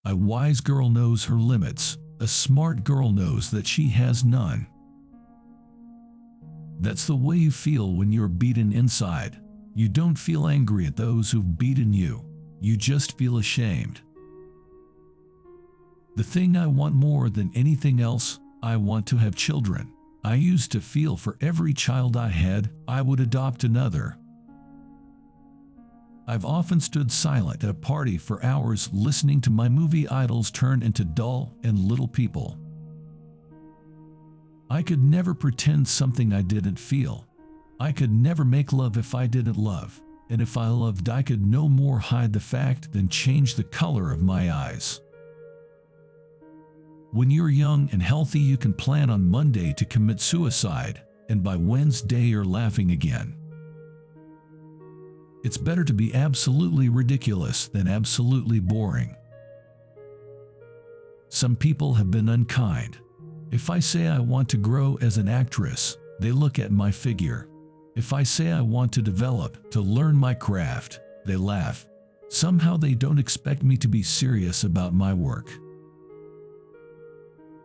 A wise girl knows her limits. A smart girl knows that she has none. That's the way you feel when you're beaten inside. You don't feel angry at those who've beaten you. You just feel ashamed. The thing I want more than anything else, I want to have children. I used to feel for every child I had, I would adopt another. I've often stood silent at a party for hours listening to my movie idols turn into dull and little people. I could never pretend something I didn't feel. I could never make love if I didn't love. And if I loved, I could no more hide the fact than change the color of my eyes. When you're young and healthy, you can plan on Monday to commit suicide, and by Wednesday you're laughing again. It's better to be absolutely ridiculous than absolutely boring. Some people have been unkind. If I say I want to grow as an actress, they look at my figure. If I say I want to develop, to learn my craft, they laugh. Somehow they don't expect me to be serious about my work.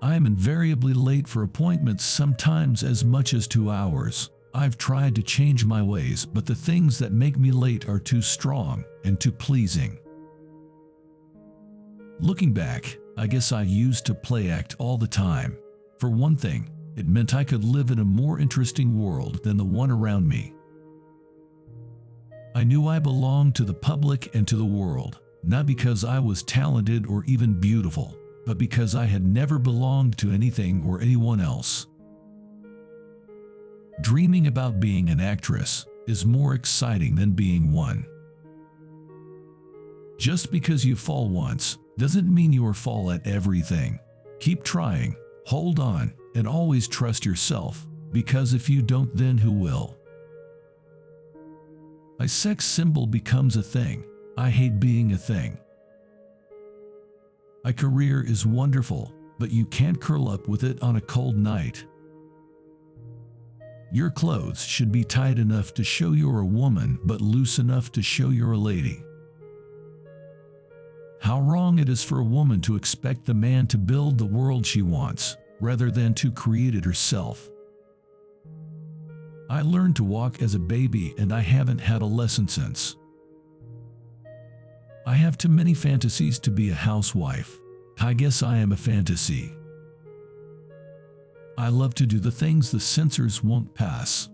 I am invariably late for appointments, sometimes as much as 2 hours. I've tried to change my ways, but the things that make me late are too strong and too pleasing. Looking back, I guess I used to play act all the time. For one thing, it meant I could live in a more interesting world than the one around me. I knew I belonged to the public and to the world, not because I was talented or even beautiful, but because I had never belonged to anything or anyone else. Dreaming about being an actress is more exciting than being one. Just because you fall once doesn't mean you'll fall at everything. Keep trying, hold on, and always trust yourself, because if you don't, then who will? A sex symbol becomes a thing. I hate being a thing. A career is wonderful, but you can't curl up with it on a cold night. Your clothes should be tight enough to show you're a woman, but loose enough to show you're a lady. How wrong it is for a woman to expect the man to build the world she wants, rather than to create it herself. I learned to walk as a baby, and I haven't had a lesson since. I have too many fantasies to be a housewife. I guess I am a fantasy. I love to do the things the censors won't pass.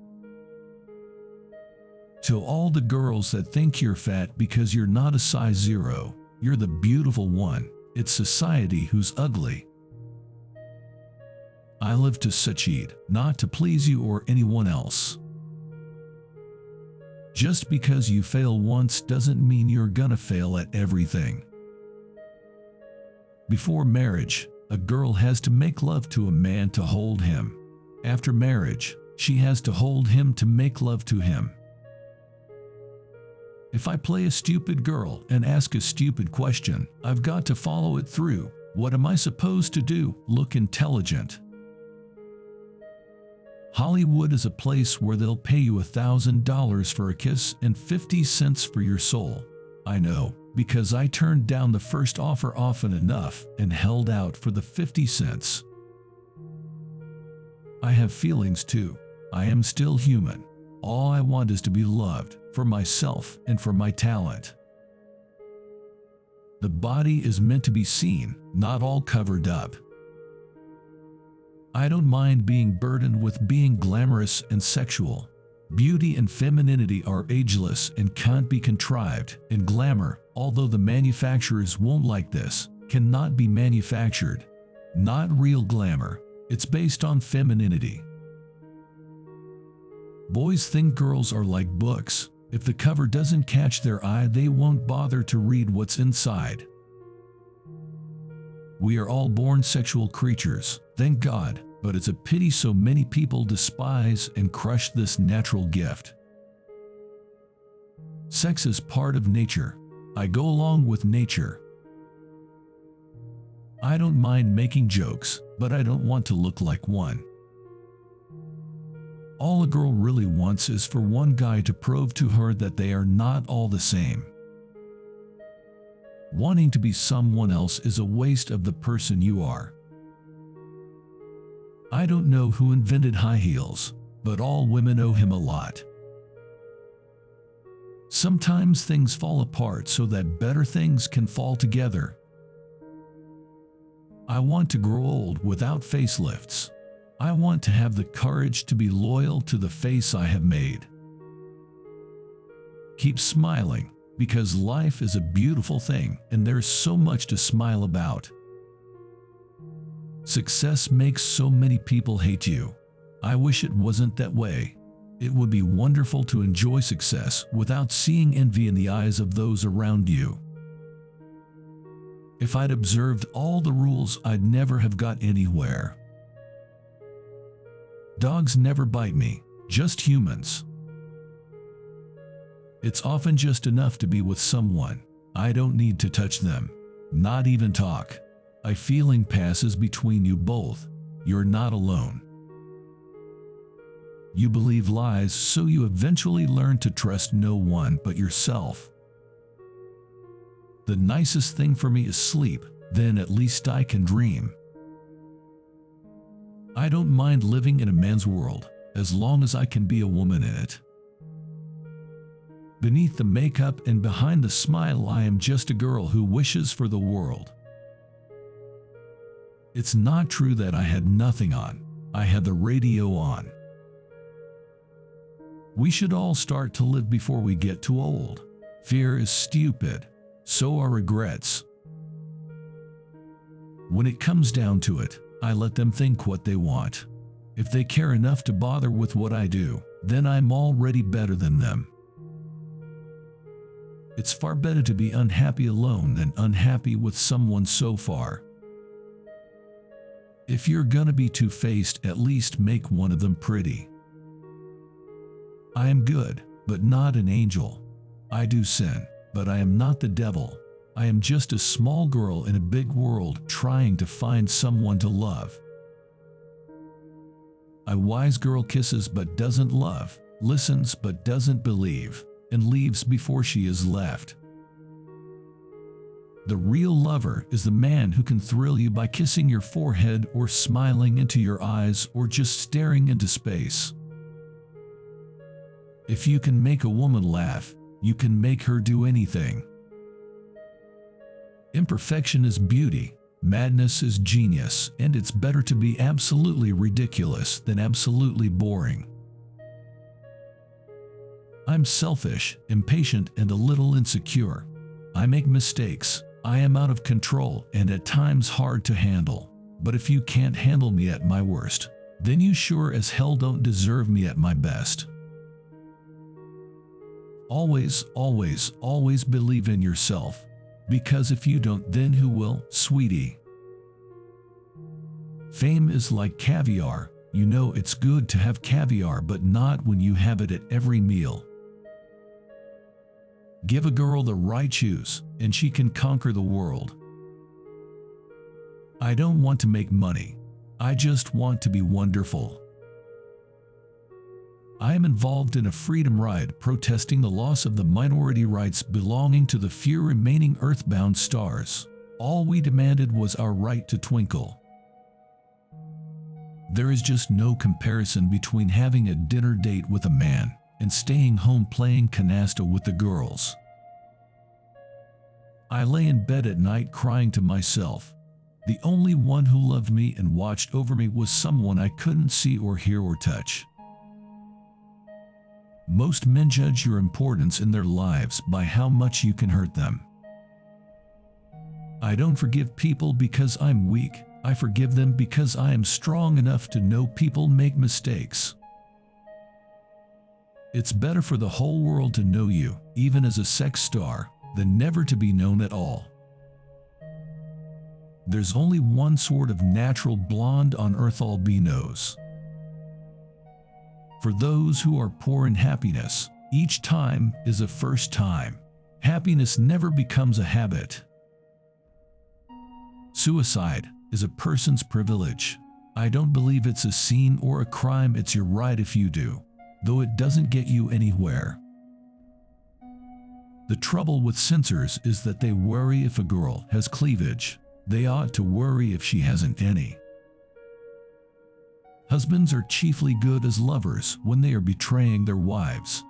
To all the girls that think you're fat because you're not a size 0, you're the beautiful one. It's society who's ugly. I live to succeed, not to please you or anyone else. Just because you fail once doesn't mean you're gonna fail at everything. Before marriage, a girl has to make love to a man to hold him. After marriage, she has to hold him to make love to him. If I play a stupid girl and ask a stupid question, I've got to follow it through. What am I supposed to do? Look intelligent. Hollywood is a place where they'll pay you $1,000 for a kiss and 50 cents for your soul. I know, because I turned down the first offer often enough and held out for the 50 cents. I have feelings too. I am still human. All I want is to be loved, for myself and for my talent. The body is meant to be seen, not all covered up. I don't mind being burdened with being glamorous and sexual. Beauty and femininity are ageless and can't be contrived, and glamour, although the manufacturers won't like this, cannot be manufactured. Not real glamour. It's based on femininity. Boys think girls are like books. If the cover doesn't catch their eye, they won't bother to read what's inside. We are all born sexual creatures, thank God, but it's a pity so many people despise and crush this natural gift. Sex is part of nature. I go along with nature. I don't mind making jokes, but I don't want to look like one. All a girl really wants is for one guy to prove to her that they are not all the same. Wanting to be someone else is a waste of the person you are. I don't know who invented high heels, but all women owe him a lot. Sometimes things fall apart so that better things can fall together. I want to grow old without facelifts. I want to have the courage to be loyal to the face I have made. Keep smiling, because life is a beautiful thing and there's so much to smile about. Success makes so many people hate you. I wish it wasn't that way. It would be wonderful to enjoy success without seeing envy in the eyes of those around you. If I'd observed all the rules, I'd never have got anywhere. Dogs never bite me, just humans. It's often just enough to be with someone. I don't need to touch them, not even talk. A feeling passes between you both. You're not alone. You believe lies, so you eventually learn to trust no one but yourself. The nicest thing for me is sleep, then at least I can dream. I don't mind living in a man's world, as long as I can be a woman in it. Beneath the makeup and behind the smile, I am just a girl who wishes for the world. It's not true that I had nothing on. I had the radio on. We should all start to live before we get too old. Fear is stupid. So are regrets. When it comes down to it, I let them think what they want. If they care enough to bother with what I do, then I'm already better than them. It's far better to be unhappy alone than unhappy with someone so far. If you're gonna be two-faced, at least make one of them pretty. I am good, but not an angel. I do sin, but I am not the devil. I am just a small girl in a big world trying to find someone to love. A wise girl kisses but doesn't love, listens but doesn't believe, and leaves before she is left. The real lover is the man who can thrill you by kissing your forehead or smiling into your eyes or just staring into space. If you can make a woman laugh, you can make her do anything. Imperfection is beauty, madness is genius, and it's better to be absolutely ridiculous than absolutely boring. I'm selfish, impatient, and a little insecure. I make mistakes. I am out of control and at times hard to handle. But if you can't handle me at my worst, then you sure as hell don't deserve me at my best. Always, always, always believe in yourself. Because if you don't, then who will, sweetie? Fame is like caviar. You know it's good to have caviar, but not when you have it at every meal. Give a girl the right shoes, and she can conquer the world. I don't want to make money. I just want to be wonderful. I am involved in a freedom ride protesting the loss of the minority rights belonging to the few remaining earthbound stars. All we demanded was our right to twinkle. There is just no comparison between having a dinner date with a man and staying home playing canasta with the girls. I lay in bed at night crying to myself. The only one who loved me and watched over me was someone I couldn't see or hear or touch. Most men judge your importance in their lives by how much you can hurt them. I don't forgive people because I'm weak. I forgive them because I am strong enough to know people make mistakes. It's better for the whole world to know you, even as a sex star, than never to be known at all. There's only one sort of natural blonde on earth all be knows. For those who are poor in happiness, each time is a first time. Happiness never becomes a habit. Suicide is a person's privilege. I don't believe it's a sin or a crime. It's your right if you do, though it doesn't get you anywhere. The trouble with censors is that they worry if a girl has cleavage. They ought to worry if she hasn't any. Husbands are chiefly good as lovers when they are betraying their wives.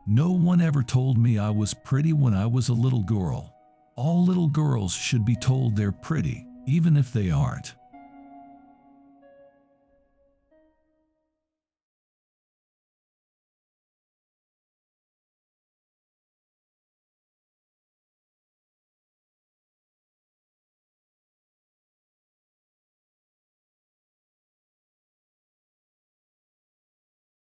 No one ever told me I was pretty when I was a little girl. All little girls should be told they're pretty, even if they aren't.